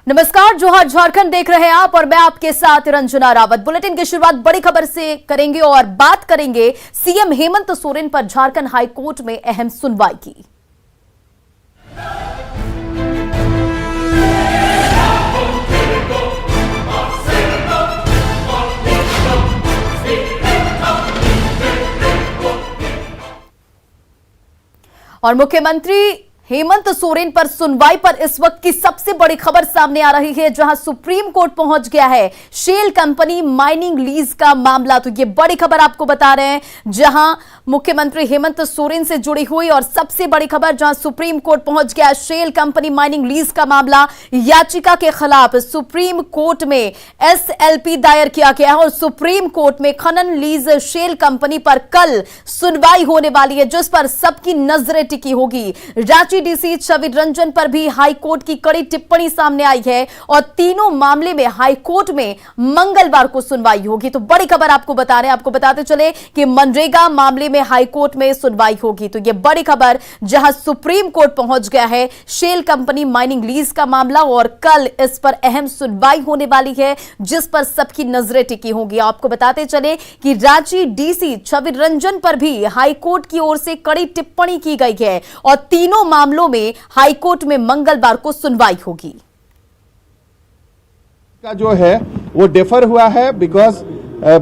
नमस्कार, जोहार झारखंड देख रहे हैं आप और मैं आपके साथ रंजना रावत। बुलेटिन की शुरुआत बड़ी खबर से करेंगे और बात करेंगे सीएम हेमंत सोरेन पर झारखंड हाईकोर्ट में अहम सुनवाई की। और मुख्यमंत्री हेमंत सोरेन पर सुनवाई पर इस वक्त की सबसे बड़ी खबर सामने आ रही है, जहां सुप्रीम कोर्ट पहुंच गया है शेल कंपनी माइनिंग लीज का मामला। तो ये बड़ी खबर आपको बता रहे हैं, जहां मुख्यमंत्री हेमंत सोरेन से जुड़ी हुई और सबसे बड़ी खबर, जहां सुप्रीम कोर्ट पहुंच गया शेल कंपनी माइनिंग लीज का मामला। याचिका के खिलाफ सुप्रीम कोर्ट में एसएलपी दायर किया गया है और सुप्रीम कोर्ट में खनन लीज शेल कंपनी पर कल सुनवाई होने वाली है, जिस पर सबकी नजरें टिकी होगी। डीसी छवि रंजन पर भी हाईकोर्ट की कड़ी टिप्पणी सामने आई है और तीनों मामले में हाईकोर्ट में मंगलवार को सुनवाई होगी। तो बड़ी खबर आपको बता रहे हैं, आपको बताते चले कि मनरेगा मामले में हाईकोर्ट में सुनवाई होगी। तो यह बड़ी खबर, जहां सुप्रीम कोर्ट पहुंच गया है शेल कंपनी माइनिंग लीज का मामला और कल इस पर अहम सुनवाई होने वाली है, जिस पर सबकी नजरें टिकी होंगी। आपको बताते चले कि रांची डीसी छवि रंजन पर भी हाईकोर्ट की ओर से कड़ी टिप्पणी की गई है और तीनों मामलों में हाईकोर्ट में मंगलवार को सुनवाई होगी। का जो है वो डिफर हुआ है because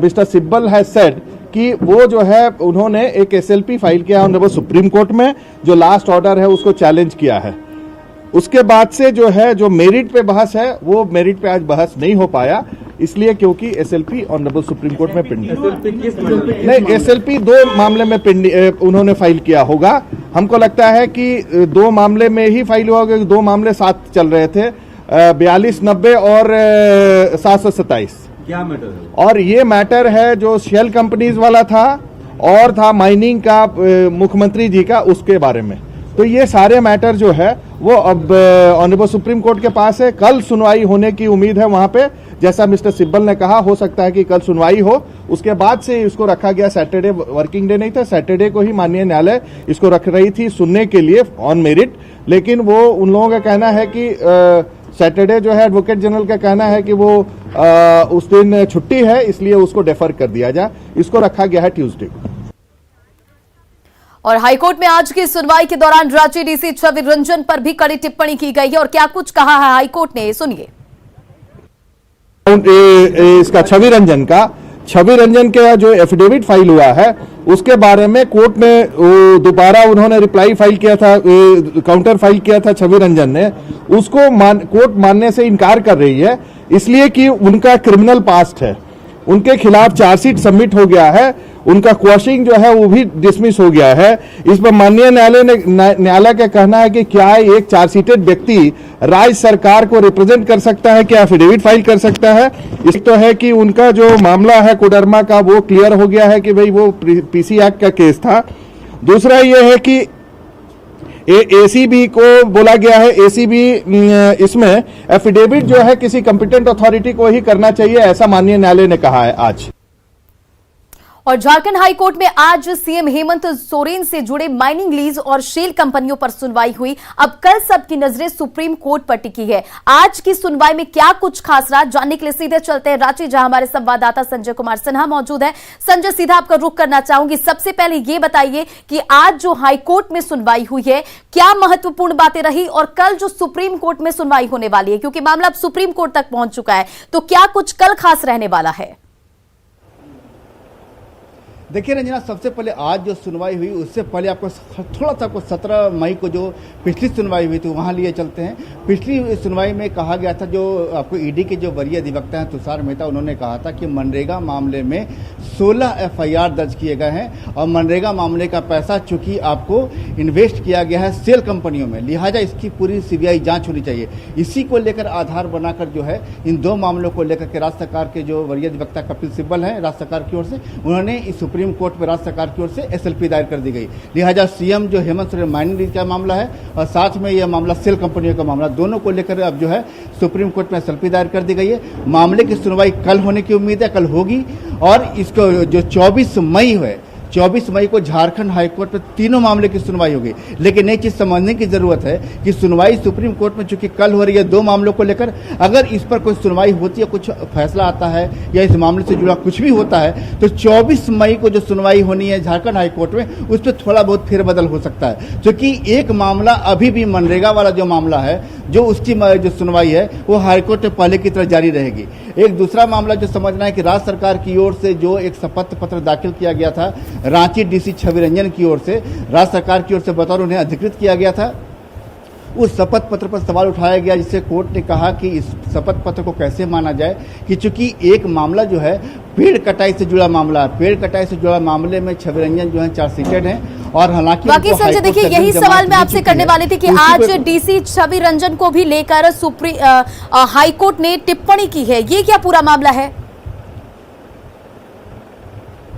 mister Sibal has said कि वो जो है उन्होंने एक एसएलपी फाइल किया है सुप्रीम कोर्ट में, जो लास्ट ऑर्डर है उसको चैलेंज किया है। उसके बाद से जो है जो मेरिट पे बहस है वो मेरिट पे आज बहस नहीं हो पाया, इसलिए क्योंकि एसएलपी ऑनरेबल सुप्रीम कोर्ट में पेंडिंग नहीं, एसएलपी दो मामले में पेंडिंग उन्होंने फाइल किया होगा। हमको लगता है कि दो मामले में ही फाइल हुआ होगा, दो मामले साथ चल रहे थे, 4290 और 727। क्या मैटर है? और ये मैटर है जो शेल कंपनीज वाला था और था माइनिंग का मुख्यमंत्री जी का, उसके बारे में। तो ये सारे मैटर जो है वो अब ऑनरेबल सुप्रीम कोर्ट के पास है। कल सुनवाई होने की उम्मीद है वहां पे, जैसा मिस्टर सिब्बल ने कहा, हो सकता है कि कल सुनवाई हो। उसके बाद से इसको रखा गया, सैटरडे वर्किंग डे नहीं था, सैटरडे को ही माननीय न्यायालय इसको रख रही थी सुनने के लिए ऑन मेरिट, लेकिन वो उन लोगों का कहना है कि सैटरडे जो है एडवोकेट जनरल का कहना है कि वो उस दिन छुट्टी है, इसलिए उसको डेफर कर दिया जाए। इसको रखा गया है ट्यूसडे को। और हाईकोर्ट में आज की सुनवाई के दौरान रांची डीसी छवि रंजन पर भी कड़ी टिप्पणी की गई है और क्या कुछ कहा है हाईकोर्ट ने, सुनिए। इसका छवि रंजन का जो एफिडेविट फाइल हुआ है उसके बारे में कोर्ट ने दोबारा उन्होंने रिप्लाई फाइल किया था, काउंटर फाइल किया था छवि रंजन ने, उसको कोर्ट मानने से इनकार कर रही है, इसलिए कि उनका क्रिमिनल पास्ट है, उनके खिलाफ चार्जशीट सबमिट हो गया है, उनका क्वेश्चनिंग जो है वो भी डिसमिस हो गया है। इस पर माननीय न्यायालय का कहना है कि क्या एक चार्जशीटेड व्यक्ति राज्य सरकार को रिप्रेजेंट कर सकता है, क्या एफिडेविट फाइल कर सकता है। एक तो है कि उनका जो मामला है कोडरमा का वो क्लियर हो गया है कि भाई वो पीसी एक्ट का केस था। दूसरा ये है कि एसीबी को बोला गया है, एसीबी इसमें एफिडेविट जो है किसी कॉम्पिटेंट अथॉरिटी को ही करना चाहिए, ऐसा माननीय न्यायालय ने कहा है आज। और झारखंड हाईकोर्ट में आज सीएम हेमंत सोरेन से जुड़े माइनिंग लीज और शेल कंपनियों पर सुनवाई हुई। अब कल सबकी नजरें सुप्रीम कोर्ट पर टिकी है। आज की सुनवाई में क्या कुछ खास रहा, जानने के लिए सीधे चलते हैं रांची, जहां हमारे संवाददाता संजय कुमार सिन्हा मौजूद है। संजय, सीधा आपका रुख करना चाहूंगी। सबसे पहले ये बताइए कि आज जो हाईकोर्ट में सुनवाई हुई है, क्या महत्वपूर्ण बातें रही और कल जो सुप्रीम कोर्ट में सुनवाई होने वाली है, क्योंकि मामला अब सुप्रीम कोर्ट तक पहुंच चुका है, तो क्या कुछ कल खास रहने वाला है? देखिए रंजना, सबसे पहले आज जो सुनवाई हुई उससे पहले आपको थोड़ा सा 17 मई को जो पिछली सुनवाई हुई थी वहाँ लिए चलते हैं। पिछली सुनवाई में कहा गया था, जो आपको ईडी के जो वरीय अधिवक्ता हैं तुषार मेहता, उन्होंने कहा था कि मनरेगा मामले में 16 एफआईआर दर्ज किए गए हैं और मनरेगा मामले का पैसा चूंकि आपको इन्वेस्ट किया गया है सेल कंपनियों में, लिहाजा इसकी पूरी सीबीआई जाँच होनी चाहिए। इसी को लेकर आधार बनाकर जो है इन दो मामलों को लेकर के राज्य सरकार के जो वरीय अधिवक्ता कपिल सिब्बल हैं राज्य सरकार की ओर से, उन्होंने इस सुप्रीम कोर्ट में राज्य सरकार की ओर से एसएलपी दायर कर दी गई। लिहाजा सीएम जो हेमंत सोरेन माइनिंग लीज का मामला है और साथ में यह मामला सेल कंपनियों का मामला, दोनों को लेकर अब जो है सुप्रीम कोर्ट में एसएलपी दायर कर दी गई है। मामले की सुनवाई कल होने की उम्मीद है, कल होगी। और इसको जो 24 मई है 24 मई को झारखंड हाईकोर्ट में तीनों मामले की सुनवाई होगी। लेकिन एक चीज समझने की जरूरत है कि सुनवाई सुप्रीम कोर्ट में चूंकि कल हो रही है 2 मामलों को लेकर, अगर इस पर कोई सुनवाई होती है, कुछ फैसला आता है या इस मामले से जुड़ा कुछ भी होता है, तो 24 मई को जो सुनवाई होनी है झारखंड हाईकोर्ट में, उस पर थोड़ा बहुत फेरबदल हो सकता है। क्योंकि एक मामला अभी भी मनरेगा वाला जो मामला है, जो उसकी जो सुनवाई है वो हाईकोर्ट में पहले की तरह जारी रहेगी। एक दूसरा मामला जो समझना है कि राज्य सरकार की ओर से जो एक शपथ पत्र दाखिल किया गया था रांची डीसी छवि रंजन की ओर से, राज्य सरकार की ओर से बतौर उन्हें अधिकृत किया गया था, उस शपथ पत्र पर सवाल उठाया गया, जिससे कोर्ट ने कहा कि इस शपथ पत्र को कैसे माना जाए कि चूंकि एक मामला जो है पेड़ कटाई से जुड़ा मामला है, पेड़ कटाई से जुड़ा मामले में छवि रंजन जो है चार्जशीटेड हैं। और हालांकि बाकी संजय देखिए, यही सवाल मैं आपसे करने वाली थी कि आज डीसी छवि रंजन को भी लेकर हाईकोर्ट ने टिप्पणी की है, ये क्या पूरा मामला है?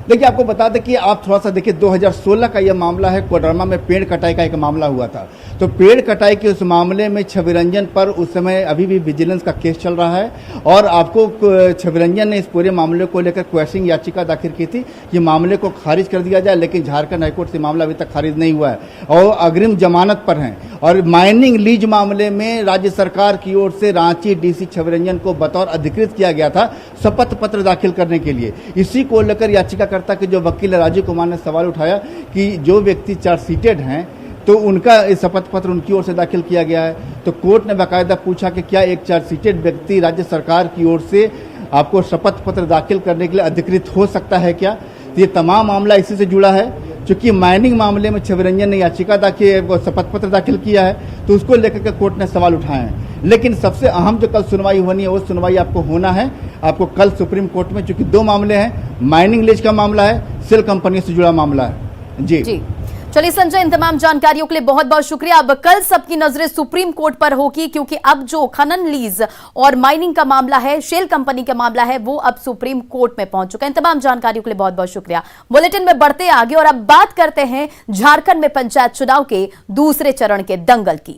देखिए, आपको बता दें कि आप थोड़ा सा देखिए 2016 का यह मामला है, कोडरमा में पेड़ कटाई का एक मामला हुआ था। तो पेड़ कटाई के उस मामले में छवि रंजन पर उस समय अभी भी विजिलेंस का केस चल रहा है और आपको छवि रंजन ने इस पूरे मामले को लेकर क्वेश्चन याचिका दाखिल की थी कि मामले को खारिज कर दिया जाए, लेकिन झारखंड हाईकोर्ट से मामला अभी तक खारिज नहीं हुआ है और अग्रिम जमानत पर हैं। और माइनिंग लीज मामले में राज्य सरकार की ओर से रांची डीसी छवि रंजन को बतौर अधिकृत किया गया था शपथ पत्र दाखिल करने के लिए। इसी को लेकर याचिकाकर्ता के जो वकील राजीव कुमार ने सवाल उठाया कि जो व्यक्ति चार्जशीटेड हैं तो उनका शपथ पत्र उनकी ओर से दाखिल किया गया है। तो कोर्ट ने बाकायदा पूछा कि क्या एक चार्जशीटेड व्यक्ति राज्य सरकार की ओर से आपको शपथ पत्र दाखिल करने के लिए अधिकृत हो सकता है क्या? तो ये तमाम मामला इसी से जुड़ा है। चूंकि माइनिंग मामले में छवि रंजन ने याचिका दाखिल, शपथ पत्र दाखिल किया है, तो उसको लेकर के कोर्ट ने सवाल उठाए हैं। लेकिन सबसे अहम जो कल सुनवाई होनी है वो सुनवाई आपको होना है, आपको कल सुप्रीम कोर्ट में, चूंकि 2 मामले हैं, माइनिंग लीज का मामला है, सेल कंपनी से जुड़ा मामला है। जी चलिए संजय, इन तमाम जानकारियों के लिए बहुत बहुत शुक्रिया। अब कल सबकी नजरें सुप्रीम कोर्ट पर होगी, क्योंकि अब जो खनन लीज और माइनिंग का मामला है, शेल कंपनी का मामला है, वो अब सुप्रीम कोर्ट में पहुंच चुका है। इन तमाम जानकारियों के लिए बहुत बहुत शुक्रिया। बुलेटिन में बढ़ते आगे और अब बात करते हैं झारखंड में पंचायत चुनाव के दूसरे चरण के दंगल की।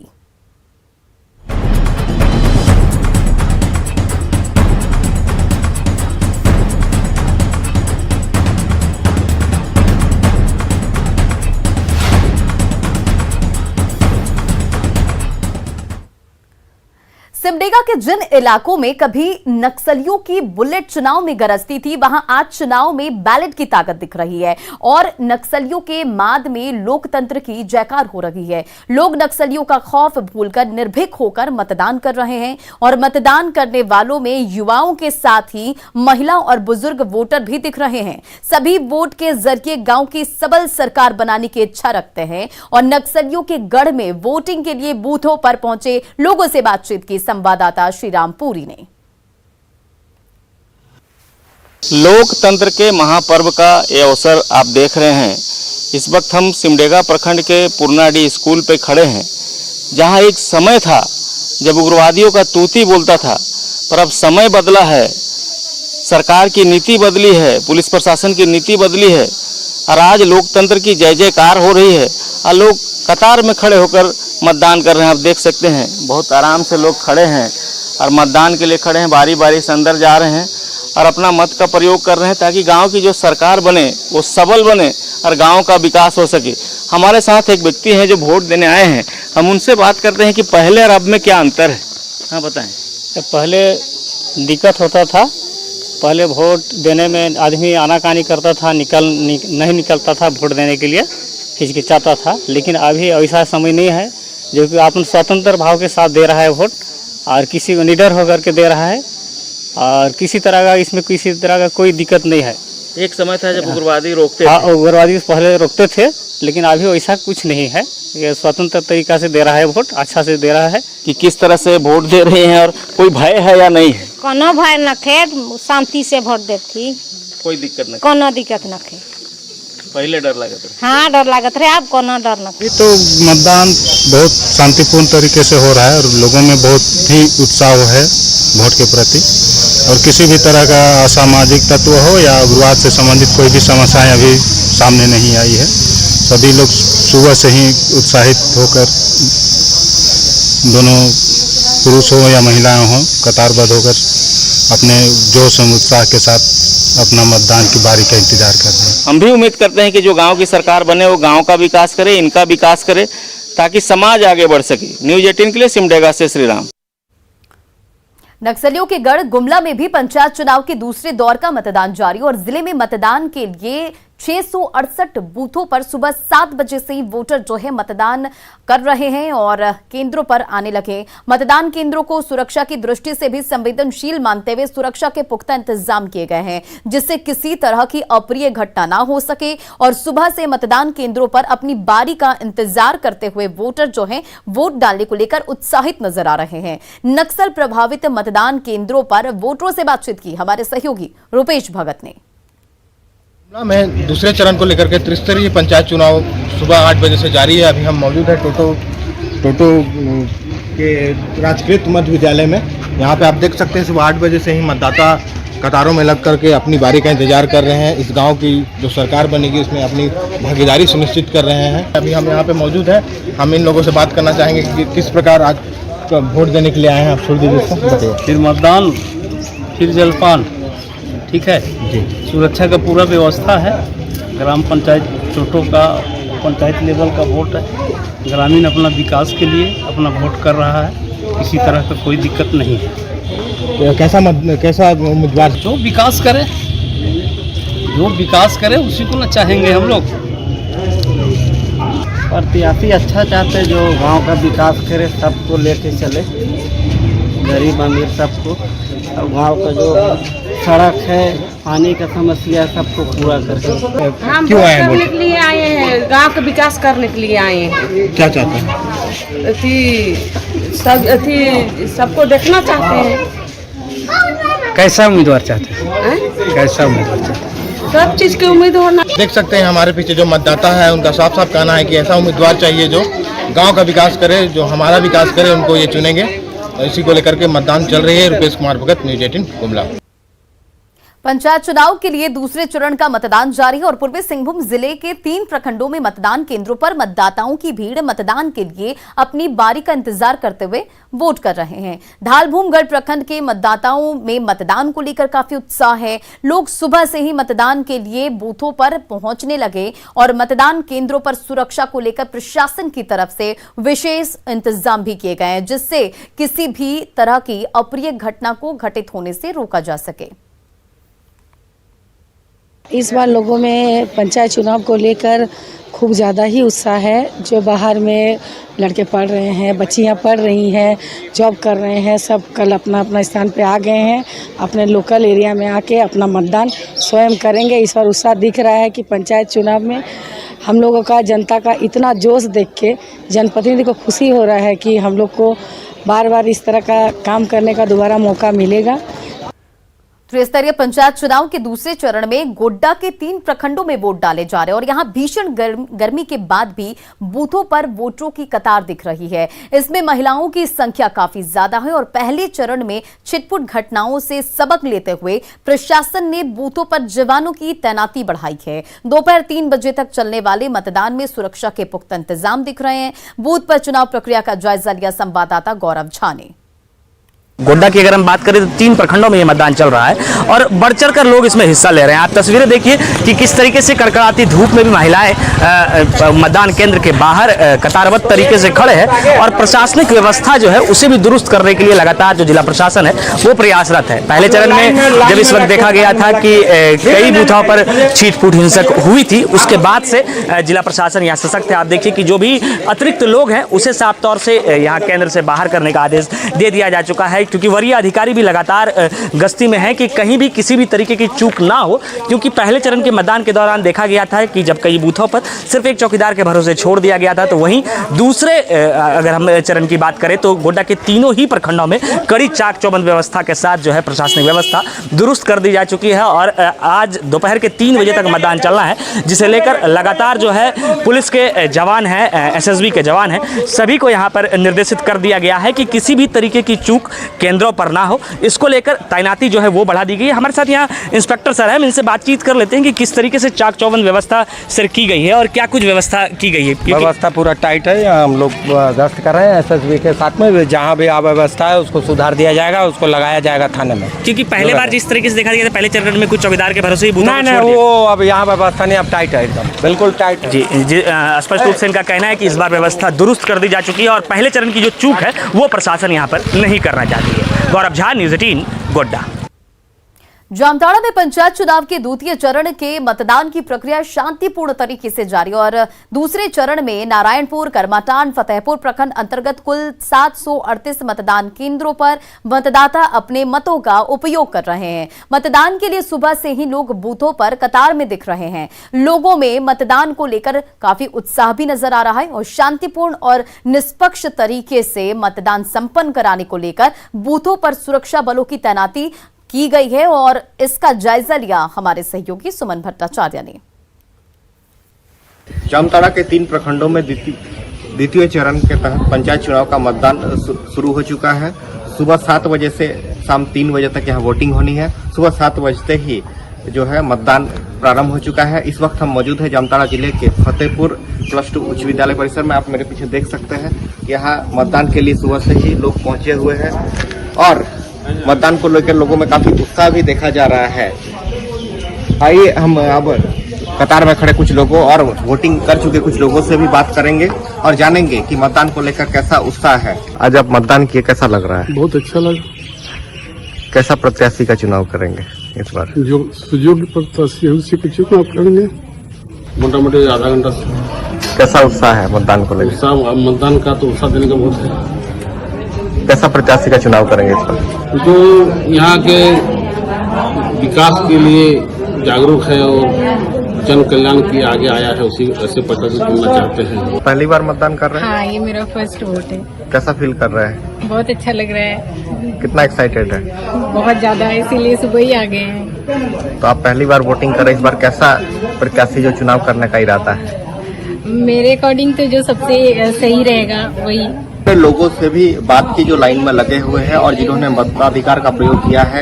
सिमडेगा के जिन इलाकों में कभी नक्सलियों की बुलेट चुनाव में गरजती थी, वहां आज चुनाव में बैलेट की ताकत दिख रही है और नक्सलियों के माद में लोकतंत्र की जयकार हो रही है। लोग नक्सलियों का खौफ भूलकर निर्भीक होकर मतदान कर रहे हैं और मतदान करने वालों में युवाओं के साथ ही महिला और बुजुर्ग वोटर भी दिख रहे हैं। सभी वोट के जरिए गांव की सबल सरकार बनाने की इच्छा रखते हैं और नक्सलियों के गढ़ में वोटिंग के लिए बूथों पर पहुंचे लोगों से बातचीत की संवाददाता श्रीराम पुरी ने। लोकतंत्र के महापर्व का ये अवसर आप देख रहे हैं। इस वक्त हम सिमडेगा प्रखंड के पुरनाडी स्कूल पे खड़े हैं, जहां एक समय था जब उग्रवादियों का तूती बोलता था, पर अब समय बदला है, सरकार की नीति बदली है, पुलिस प्रशासन की नीति बदली है और आज लोकतंत्र की जय जयकार हो रही है और लोग कतार में खड़े होकर मतदान कर रहे हैं। आप देख सकते हैं बहुत आराम से लोग खड़े हैं और मतदान के लिए खड़े हैं, बारी बारी से अंदर जा रहे हैं और अपना मत का प्रयोग कर रहे हैं ताकि गांव की जो सरकार बने वो सबल बने और गांव का विकास हो सके। हमारे साथ एक व्यक्ति हैं जो वोट देने आए हैं, हम उनसे बात करते हैं कि पहले और अब में क्या अंतर है। हाँ बताएं। पहले दिक्कत होता था, पहले वोट देने में आदमी आनाकानी करता था, नहीं निकलता था वोट देने के लिए, हिचकिचाता था। लेकिन अभी ऐसा समय नहीं है, जो कि आप स्वतंत्र भाव के साथ दे रहा है वोट और किसी को निडर होकर के दे रहा है और किसी तरह का इसमें किसी तरह का कोई दिक्कत नहीं है। एक समय था जब उग्रवादी रोकते हाँ, उग्रवादी पहले रोकते थे, लेकिन अभी वैसा कुछ नहीं है। ये स्वतंत्र तरीका से दे रहा है वोट, अच्छा से दे रहा है। कि किस तरह से वोट दे रहे हैं और कोई भय है या नहीं है? कोनो भय न थे, शांति से वोट देती, कोई दिक्कत नहीं, कोनो दिक्कत न थे। पहले डर लगत रहे? हाँ डर लागत रहे, अब कोनो डर न। ये तो मतदान बहुत शांतिपूर्ण तरीके से हो रहा है और लोगों में बहुत ही उत्साह है वोट के प्रति और किसी भी तरह का असामाजिक तत्व हो या उग्रवाद से संबंधित कोई भी समस्याएं अभी सामने नहीं आई है। सभी लोग सुबह से ही उत्साहित होकर, दोनों पुरुष हो या महिलाएं हों, कतारबद्ध होकर अपने जोश और उत्साह के साथ अपना मतदान की बारी का इंतजार कर रहे हैं। हम भी उम्मीद करते हैं कि जो गांव की सरकार बने वो गांव का विकास करे, इनका विकास करे, ताकि समाज आगे बढ़ सके। न्यूज 18 के लिए सिमडेगा से श्रीराम। नक्सलियों के गढ़ गुमला में भी पंचायत चुनाव के दूसरे दौर का मतदान जारी और जिले में मतदान के लिए 668 बूथों पर सुबह 7 बजे से ही वोटर जो है मतदान कर रहे हैं और केंद्रों पर आने लगे। मतदान केंद्रों को सुरक्षा की दृष्टि से भी संवेदनशील मानते हुए सुरक्षा के पुख्ता इंतजाम किए गए हैं, जिससे किसी तरह की अप्रिय घटना ना हो सके और सुबह से मतदान केंद्रों पर अपनी बारी का इंतजार करते हुए वोटर जो है वोट डालने को लेकर उत्साहित नजर आ रहे हैं। नक्सल प्रभावित मतदान केंद्रों पर वोटरों से बातचीत की हमारे सहयोगी रुपेश भगत ने। में दूसरे चरण को लेकर के त्रिस्तरीय पंचायत चुनाव सुबह 8 बजे से जारी है। अभी हम मौजूद है टोटो के राजकृत मध्य विद्यालय में। यहाँ पे आप देख सकते हैं सुबह 8 बजे से ही मतदाता कतारों में लग करके अपनी बारी का इंतजार कर रहे हैं। इस गांव की जो सरकार बनेगी उसमें अपनी भागीदारी सुनिश्चित कर रहे हैं। अभी हम यहाँ पे मौजूद हैं, हम इन लोगों से बात करना चाहेंगे कि किस प्रकार आज वोट देने के लिए आए हैं। आप छोड़ दीजिए इसको, बताइए। फिर मतदान, फिर जलपान, ठीक है जी। सुरक्षा का पूरा व्यवस्था है। ग्राम पंचायत छोटों का पंचायत लेवल का वोट है। ग्रामीण अपना विकास के लिए अपना वोट कर रहा है, किसी तरह का कोई दिक्कत नहीं है। कैसा उम्मीदवार जो विकास करे उसी को ना चाहेंगे हम लोग। प्रत्याशी अच्छा चाहते जो गांव का विकास करे, सबको लेके चले, गरीब अमीर सबको। और गांव का जो सड़क है, पानी का समस्या है, सबको पूरा करे। हम क्यों आए करने के लिए आए हैं, गांव का विकास करने के लिए आए हैं। क्या चाहते हैं? सबको देखना चाहते हैं। कैसा उम्मीदवार चाहते हैं? कैसा उम्मीदवार चाहते हैं? सब चीज की उम्मीद होना। देख सकते हैं हमारे पीछे जो मतदाता है उनका साफ साफ कहना है कि ऐसा उम्मीदवार चाहिए जो गांव का विकास करे, जो हमारा विकास करे, उनको ये चुनेंगे। और इसी को लेकर के मतदान चल रही है। रुपेश कुमार भगत, न्यूज 18 गुमला। पंचायत चुनाव के लिए दूसरे चरण का मतदान जारी है और पूर्वी सिंहभूम जिले के 3 प्रखंडों में मतदान केंद्रों पर मतदाताओं की भीड़ मतदान के लिए अपनी बारी का इंतजार करते हुए वोट कर रहे हैं। धालभूमगढ़ प्रखंड के मतदाताओं में मतदान को लेकर काफी उत्साह है। लोग सुबह से ही मतदान के लिए बूथों पर पहुंचने लगे और मतदान केंद्रों पर सुरक्षा को लेकर प्रशासन की तरफ से विशेष इंतजाम भी किए गए हैं, जिससे किसी भी तरह की अप्रिय घटना को घटित होने से रोका जा सके। इस बार लोगों में पंचायत चुनाव को लेकर खूब ज़्यादा ही उत्साह है। जो बाहर में लड़के पढ़ रहे हैं, बच्चियां पढ़ रही हैं, जॉब कर रहे हैं, सब कल अपना अपना स्थान पे आ गए हैं। अपने लोकल एरिया में आके अपना मतदान स्वयं करेंगे। इस बार उत्साह दिख रहा है कि पंचायत चुनाव में हम लोगों का, जनता का इतना जोश देख के जनप्रतिनिधि को खुशी हो रहा है कि हम लोग को बार बार इस तरह का काम करने का दोबारा मौका मिलेगा। त्रिस्तरीय पंचायत चुनाव के दूसरे चरण में गोड्डा के 3 प्रखंडों में वोट डाले जा रहे हैं और यहां भीषण गर्मी के बाद भी बूथों पर वोटरों की कतार दिख रही है। इसमें महिलाओं की संख्या काफी ज्यादा है और पहले चरण में छिटपुट घटनाओं से सबक लेते हुए प्रशासन ने बूथों पर जवानों की तैनाती बढ़ाई है। दोपहर 3 बजे तक चलने वाले मतदान में सुरक्षा के पुख्ता इंतजाम दिख रहे हैं। बूथ पर चुनाव प्रक्रिया का जायजा लिया संवाददाता गौरव झा ने। गोड्डा की अगर हम बात करें तो 3 प्रखंडों में ये मतदान चल रहा है और बढ़ चढ़ कर लोग इसमें हिस्सा ले रहे हैं। आप तस्वीरें देखिए कि किस तरीके से कड़कड़ाती धूप में भी महिलाएं मतदान केंद्र के बाहर कतारबद्ध तरीके से खड़े हैं और प्रशासनिक व्यवस्था जो है उसे भी दुरुस्त करने के लिए लगातार जो जिला प्रशासन है वो प्रयासरत है। पहले चरण में जब इस वक्त देखा गया था कि कई बूथों पर छीट-फूट हिंसक हुई थी, उसके बाद से जिला प्रशासन यहाँ सशक्त है। आप देखिए कि जो भी अतिरिक्त लोग हैं उसे साफ तौर से यहाँ केंद्र से बाहर करने का आदेश दे दिया जा चुका है, क्योंकि वरीय अधिकारी भी लगातार गश्ती में हैं कि कहीं भी किसी भी तरीके की चूक ना हो। क्योंकि पहले चरण के मतदान के दौरान देखा गया था कि जब कई बूथों पर सिर्फ एक चौकीदार के भरोसे छोड़ दिया गया था, तो वहीं दूसरे अगर हम चरण की बात करें तो गोड्डा के तीनों ही प्रखंडों में कड़ी चाक चौबंद व्यवस्था के साथ जो है प्रशासनिक व्यवस्था दुरुस्त कर दी जा चुकी है और आज दोपहर के 3 बजे तक मतदान चलना है, जिसे लेकर लगातार जो है पुलिस के जवान हैं, SSB के जवान हैं, सभी को यहाँ पर निर्देशित कर दिया गया है कि किसी भी तरीके की चूक केंद्रों पर ना हो, इसको लेकर तैनाती जो है वो बढ़ा दी गई है। हमारे साथ यहाँ इंस्पेक्टर सर हैं, हम इनसे बातचीत कर लेते हैं कि किस तरीके से चाक चौबंद व्यवस्था सर की गई है और क्या कुछ व्यवस्था की गई है। व्यवस्था पूरा टाइट है, हम लोग गश्त कर रहे हैं एसएसबी के साथ में, जहाँ भी अव्यवस्था है उसको सुधार दिया जाएगा, उसको लगाया जाएगा थाने में। क्योंकि पहले बार जिस तरीके से देखा गया था, पहले चरण में कुछ चौकीदार के भरोसे ही बूथों को छोड़ दिया। वो अब यहाँ व्यवस्था नहीं, अब टाइट है एकदम, बिल्कुल टाइट है। जी, स्पष्ट रूप से इनका कहना है कि इस बार व्यवस्था दुरुस्त कर दी जा चुकी है और पहले चरण की जो चूक है वो प्रशासन यहाँ पर नहीं करना चाहती है। गौरव झा, न्यूज़ 18, गोड्डा। जामताड़ा में पंचायत चुनाव के द्वितीय चरण के मतदान की प्रक्रिया शांतिपूर्ण तरीके से जारी और दूसरे चरण में नारायणपुर, करमाटान, फतेहपुर प्रखंड अंतर्गत कुल 738 मतदान केंद्रों पर मतदाता अपने मतों का उपयोग कर रहे हैं। मतदान के लिए सुबह से ही लोग बूथों पर कतार में दिख रहे हैं। लोगों में मतदान को लेकर काफी उत्साह भी नजर आ रहा है और शांतिपूर्ण और निष्पक्ष तरीके से मतदान संपन्न कराने को लेकर बूथों पर सुरक्षा बलों की तैनाती की गई है और इसका जायजा लिया हमारे सहयोगी सुमन भट्टाचार्य ने। जामताड़ा के 3 प्रखंडों में द्वितीय चरण के तहत पंचायत चुनाव का मतदान शुरू हो चुका है। सुबह 7 बजे से शाम 3 बजे तक यहाँ वोटिंग होनी है। सुबह 7 बजते ही जो है मतदान प्रारंभ हो चुका है। इस वक्त हम मौजूद है जामताड़ा जिले के फतेहपुर +2 उच्च विद्यालय परिसर में। आप मेरे पीछे देख सकते हैं, यहाँ मतदान के लिए सुबह से ही लोग पहुंचे हुए हैं और मतदान को लेकर लोगों में काफी उत्साह भी देखा जा रहा है। आइए हम अब कतार में खड़े कुछ लोगों और वोटिंग कर चुके कुछ लोगों से भी बात करेंगे और जानेंगे कि मतदान को लेकर कैसा उत्साह है। आज आप मतदान किए, कैसा लग रहा है? बहुत अच्छा लगा। कैसा प्रत्याशी का चुनाव करेंगे इस बार? जो सुयोग्य प्रत्याशी है उसी का चुनाव करेंगे। मोटा मोटी आधा घंटा से। कैसा उत्साह है मतदान को लेकर? उत्साह, मतदान का तो उत्साह देने का बहुत है। कैसा प्रत्याशी का चुनाव करेंगे इस बार? जो यहाँ के विकास के लिए जागरूक है और जन कल्याण के आगे आया है, उसी ऐसे प्रत्याशी चुनना चाहते हैं। पहली बार मतदान कर रहे हैं? हाँ, ये मेरा फर्स्ट वोट है। कैसा फील कर रहे हैं? बहुत अच्छा लग रहा है। कितना एक्साइटेड है? बहुत ज्यादा, इसीलिए सुबह ही आ गए हैं। तो आप पहली बार वोटिंग कर रहे हैं, इस बार कैसा प्रत्याशी जो चुनाव करने का इरादा है? मेरे अकॉर्डिंग तो जो सबसे सही रहेगा वही। लोगों से भी बात की जो लाइन में लगे हुए हैं और जिन्होंने मताधिकार का प्रयोग किया है,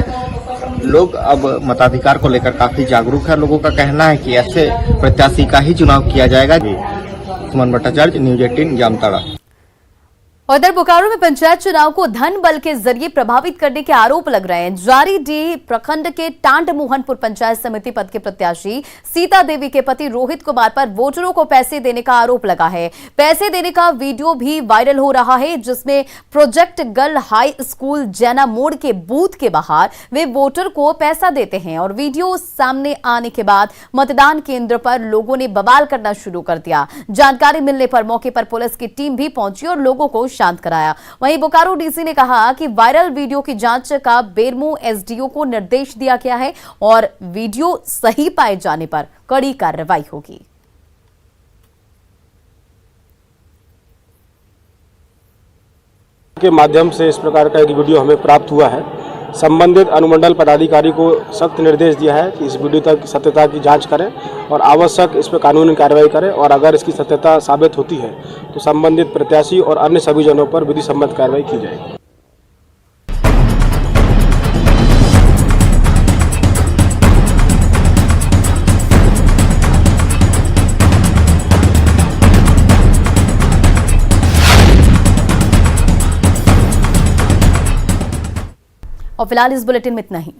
लोग अब मताधिकार को लेकर काफी जागरूक है। लोगों का कहना है कि ऐसे प्रत्याशी का ही चुनाव किया जाएगा। सुमन भट्टाचार्य, न्यूज़ 18, जामताड़ा। उधर बोकारो में पंचायत चुनाव को धन बल के जरिए प्रभावित करने के आरोप लग रहे हैं। जारीडीह प्रखंड के टांड मोहनपुर पंचायत समिति पद के प्रत्याशी सीता देवी के पति रोहित कुमार पर वोटरों को पैसे देने का आरोप लगा है। पैसे देने का वीडियो भी वायरल हो रहा है, जिसमें प्रोजेक्ट गर्ल हाई स्कूल जैना मोड़ के बूथ के बाहर वे वोटर को पैसा देते हैं और वीडियो सामने आने के बाद मतदान केंद्र पर लोगों ने बवाल करना शुरू कर दिया। जानकारी मिलने पर मौके पर पुलिस की टीम भी पहुंची और लोगों को शांत कराया। वहीं बोकारो डीसी ने कहा कि वायरल वीडियो की जांच का बेरमो एसडीओ को निर्देश दिया गया है और वीडियो सही पाए जाने पर कड़ी कार्रवाई होगी। के माध्यम से इस प्रकार का एक वीडियो हमें प्राप्त हुआ है। संबंधित अनुमंडल पदाधिकारी को सख्त निर्देश दिया है कि इस वीडियो तक सत्यता की जांच करें और आवश्यक इस पर कानूनी कार्रवाई करें और अगर इसकी सत्यता साबित होती है तो संबंधित प्रत्याशी और अन्य सभी जनों पर विधि सम्मत कार्रवाई की जाएगी। और फिलहाल इस बुलेटिन में इतना ही।